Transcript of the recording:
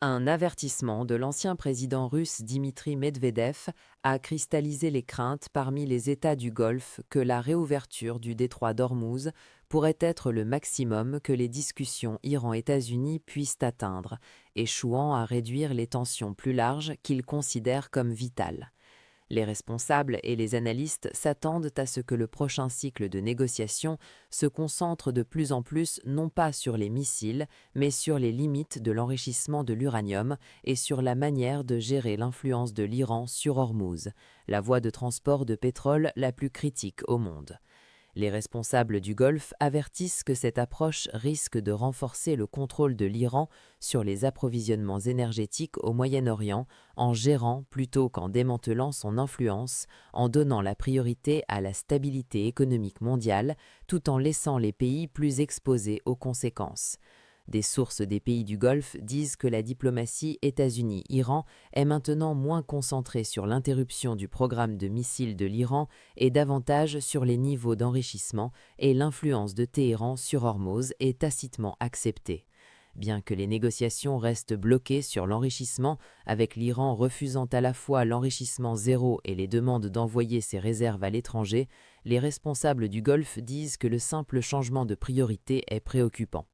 Un avertissement de l'ancien président russe Dimitri Medvedev a cristallisé les craintes parmi les États du Golfe que la réouverture du détroit d'Ormuz pourrait être le maximum que les discussions Iran-États-Unis puissent atteindre, échouant à réduire les tensions plus larges qu'ils considèrent comme vitales. Les responsables et les analystes s'attendent à ce que le prochain cycle de négociations se concentre de plus en plus non pas sur les missiles, mais sur les limites de l'enrichissement de l'uranium et sur la manière de gérer l'influence de l'Iran sur Hormuz, la voie de transport de pétrole la plus critique au monde. Les responsables du Golfe avertissent que cette approche risque de renforcer le contrôle de l'Iran sur les approvisionnements énergétiques au Moyen-Orient en gérant plutôt qu'en démantelant son influence, en donnant la priorité à la stabilité économique mondiale tout en laissant les pays plus exposés aux conséquences. Des sources des pays du Golfe disent que la diplomatie États-Unis-Iran est maintenant moins concentrée sur l'interruption du programme de missiles de l'Iran et davantage sur les niveaux d'enrichissement, et l'influence de Téhéran sur Hormuz est tacitement acceptée. Bien que les négociations restent bloquées sur l'enrichissement, avec l'Iran refusant à la fois l'enrichissement zéro et les demandes d'envoyer ses réserves à l'étranger, les responsables du Golfe disent que le simple changement de priorité est préoccupant.